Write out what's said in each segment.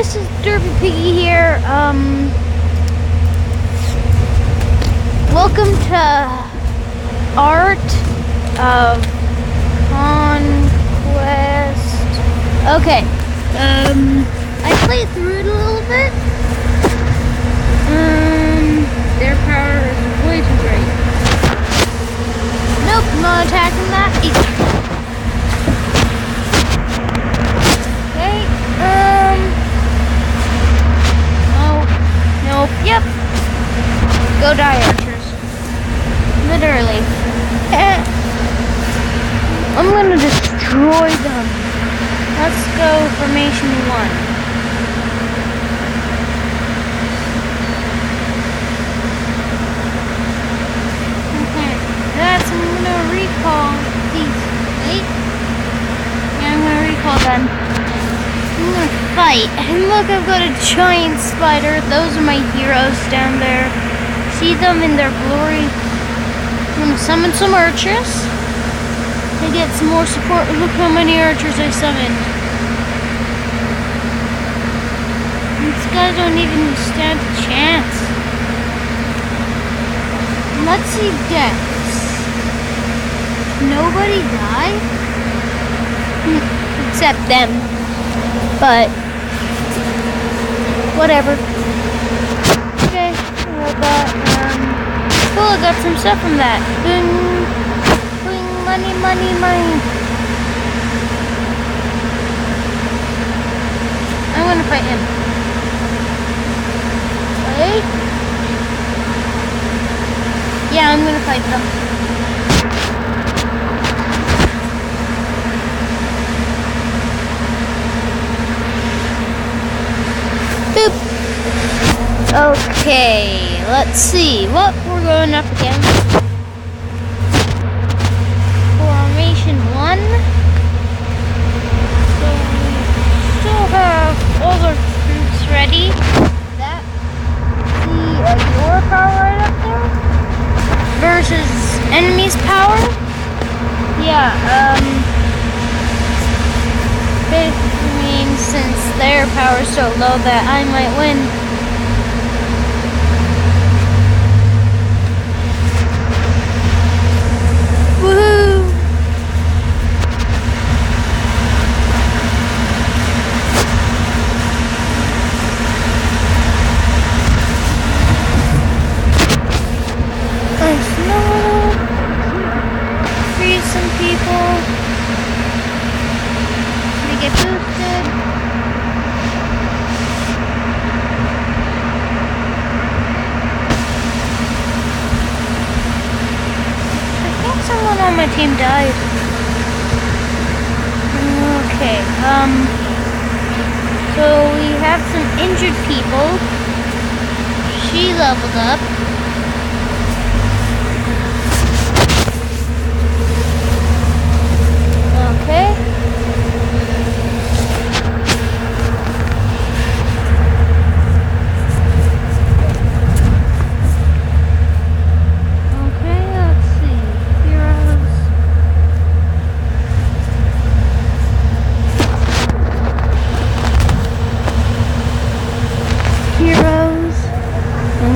guys, it's Derpy Piggy here. Welcome to Art of Conquest. Okay, I played through it a little bit. Their power is way too great. Nope, I'm not attacking that either. Nope, yep. Go die, archers. Literally. I'm gonna destroy them. Let's go formation 1. Okay, I'm gonna recall these. Wait. Yeah, I'm gonna recall them. I'm gonna fight. And look, I've got a giant spider. Those are my heroes down there. See them in their glory. I'm gonna summon some archers to get some more support. Look how many archers I summoned. These guys don't even stand a chance. Let's see deaths. Nobody died? Except them. But whatever. Okay, cool, I got some stuff from that. Boing, boing, money, money, money. I'm gonna fight him. Wait. Yeah, I'm gonna fight them. Boop. Okay, let's see what we're going up against. Formation 1. So we still have all our troops ready. That. See your power right up there versus enemy's power. Yeah. Since their power is so low that I might win. Woohoo! Nice. No. Freeze some people. They get boosted. Someone on my team died. Okay, so we have some injured people. She leveled up. Okay.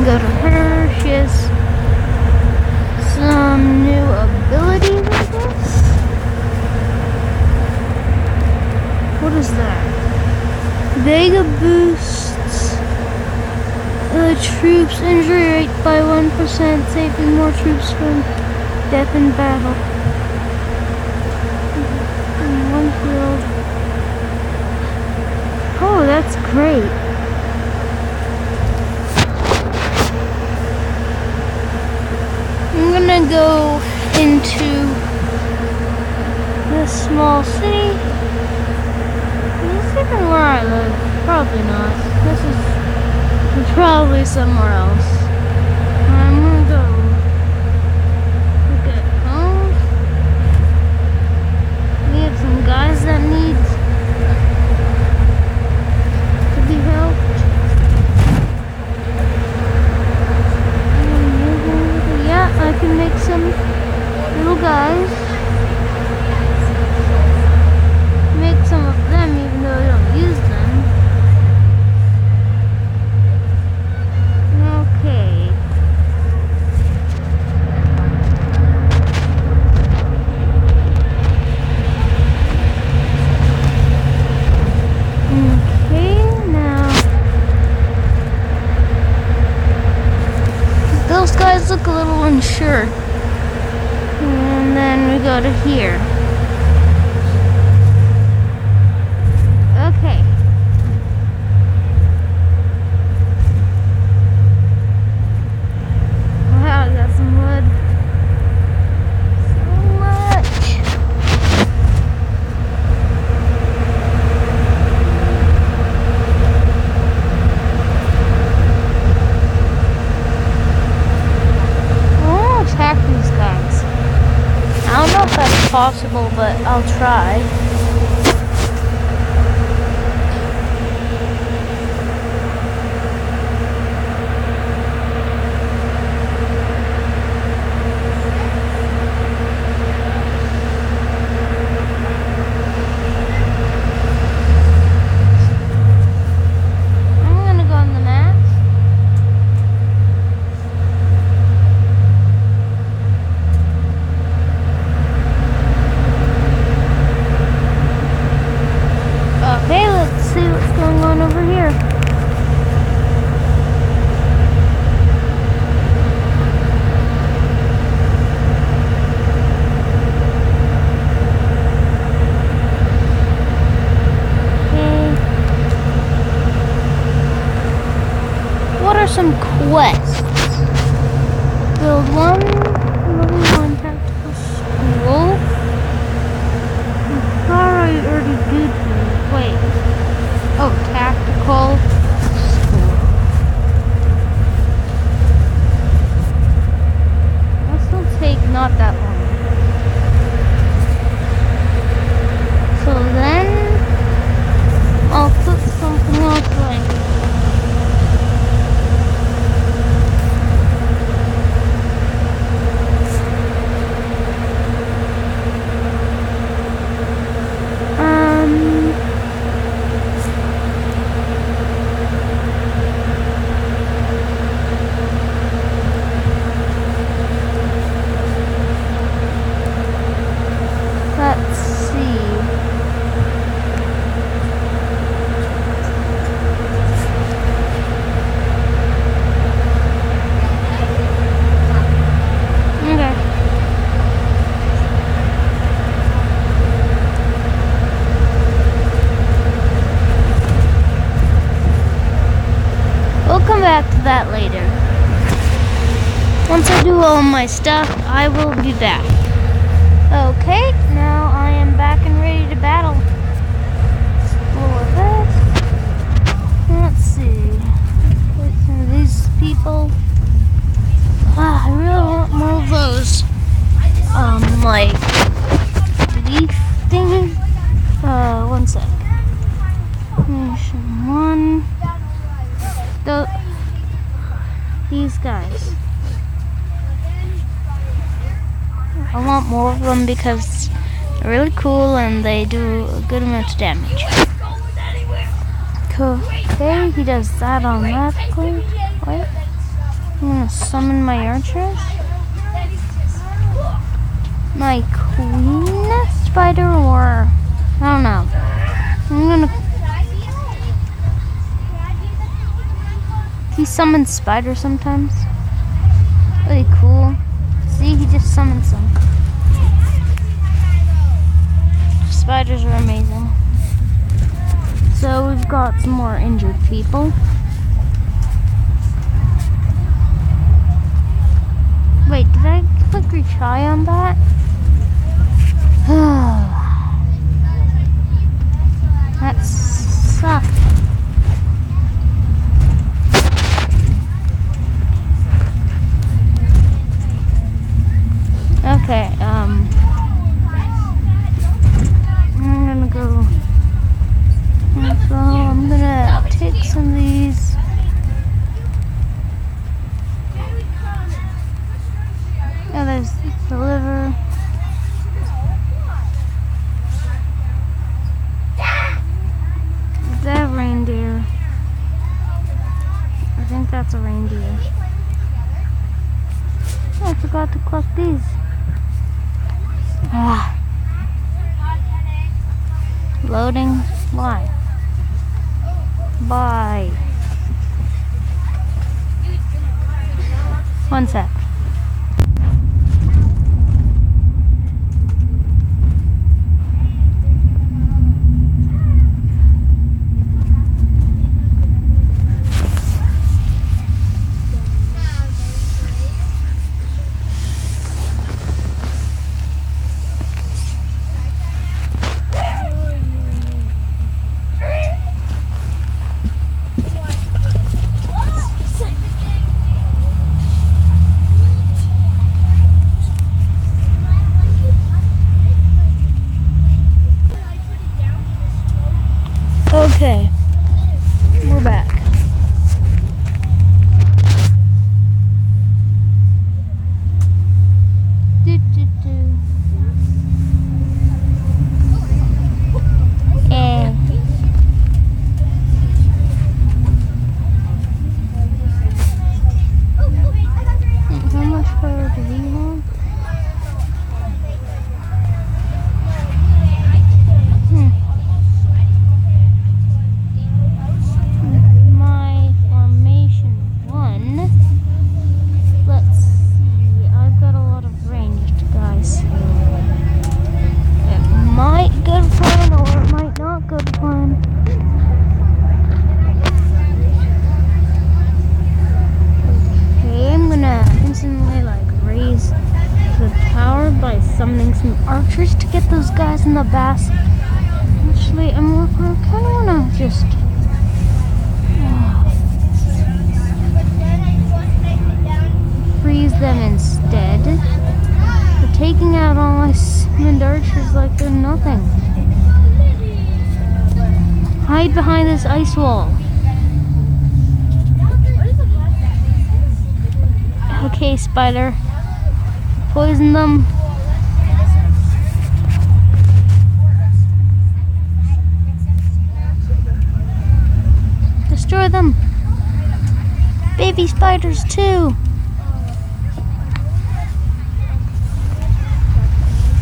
Go to her. She has some new abilities, I guess. What is that? Vega boosts the troops' injury rate by 1%, saving more troops from death in battle. In one field. Oh, that's great. I'm gonna go into this small city. Is this even where I live? Probably not. This is probably somewhere else. I'm gonna go look at homes. We have some guys that need to be helped. I can make some little guys. Make some of them even though I don't use them. even sure. And then we go to here. Okay. Wow, I got some wood. So much. Oh, attack these guys. I don't know if that's possible, but I'll try. Okay, let's see what's going on over here. Okay. What are some quests? Build one, level 1 tactical school. I thought I already did. Wait. Oh, tactical school. This will take not that long. So then I'll put something else like let's see. Okay. We'll come back to that later. Once I do all my stuff, I will be back. Okay, now I am back and ready to battle. Explore this. Let's see. Get some of these people. I really want more of those. Like leaf thingy. One sec. Mission 1. These guys. I want more of them because they're really cool and they do a good amount of damage. Cool. Okay, he does that automatically. Wait. I'm gonna summon my archers. My queen spider or I don't know. I'm gonna. He summons spiders sometimes. Really cool. See, he just summoned some. Spiders are amazing. So we've got some more injured people. Wait, did I click retry on that? That sucked. Okay, I'm gonna go. So I'm gonna take some of these. Yeah, there's the liver. Is that a reindeer? I think that's a reindeer. Oh, I forgot to collect these. Loading. Why? Bye. One sec. Okay, we're back. How much further do we have? My formation 1. Let's see. I've got a lot of ranged guys. It might go to plan or it might not go to plan. Okay, I'm gonna instantly raise the tower by summoning some archers to get those guys in the base. Actually, I kind of wanna just freeze them instead. They're taking out all my summoned archers like they're nothing. Hide behind this ice wall. Okay, spider. Poison them. Destroy them. Baby spiders too.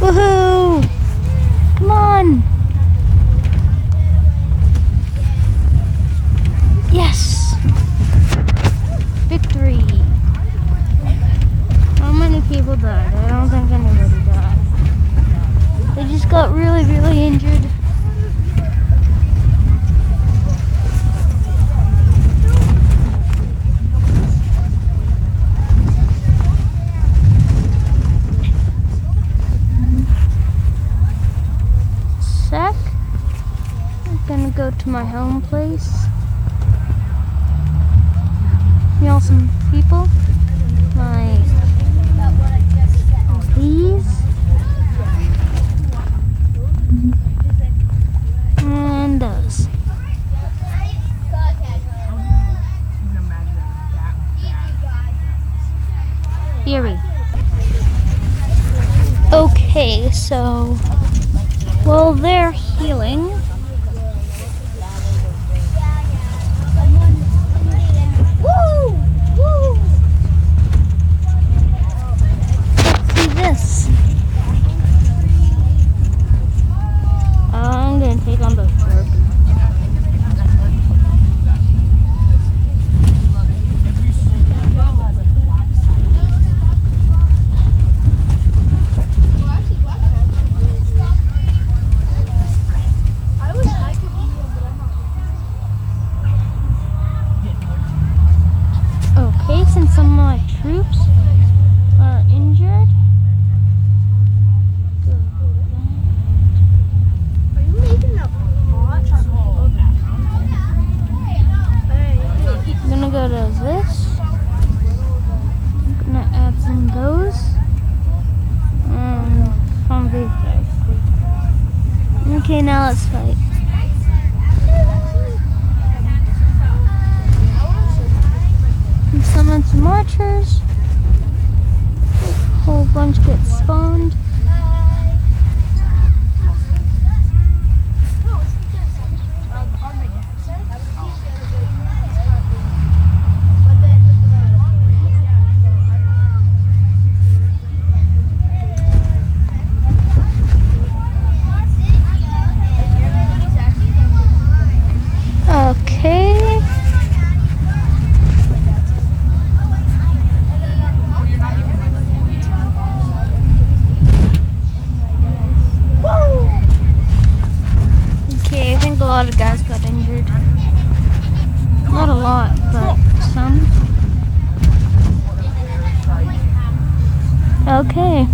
Woohoo! Come on! Yes! Victory! How many people died? I don't think anybody died. They just got really, really injured. Go to my home place. Meet some people like these and those. Eerie. Okay, so while they're healing, I'm gonna take on the shark. Okay, since some of my troops are injured. I'm gonna go to this. I'm gonna add some of those. And some of these guys. Okay, now let's fight. And summon some archers. A whole bunch get spawned. Okay. Okay, I think a lot of guys got injured. Not a lot, but some. Okay.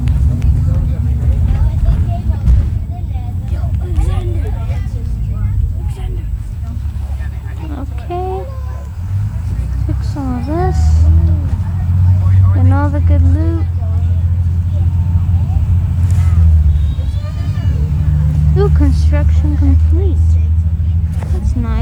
Okay. Pick some of this. And all the good loot. Ooh, construction complete. That's nice.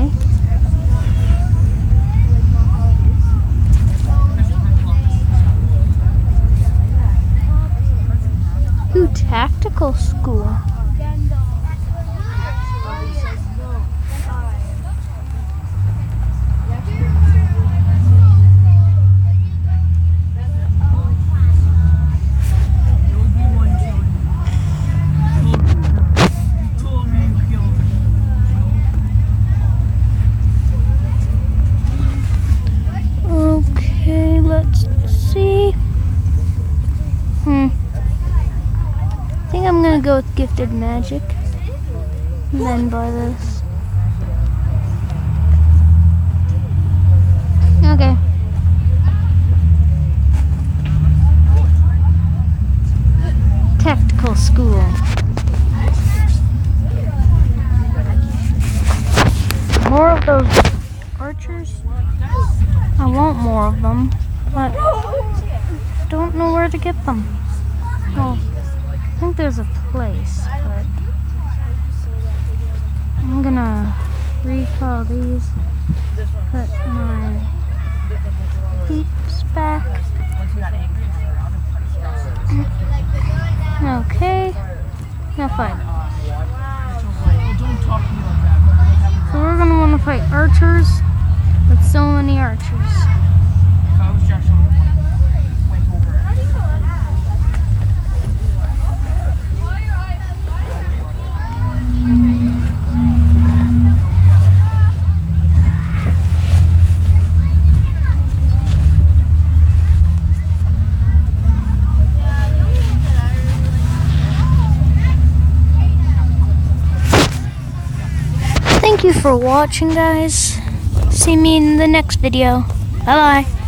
go with Gifted Magic. And then buy this. Okay. Tactical school. More of those archers? I want more of them, but don't know where to get them. Well, I think there's a place, but I'm gonna recall these, put my heaps back. Okay, now fine. So we're gonna want to fight archers with so many archers. Thank you for watching, guys. See me in the next video. Bye bye.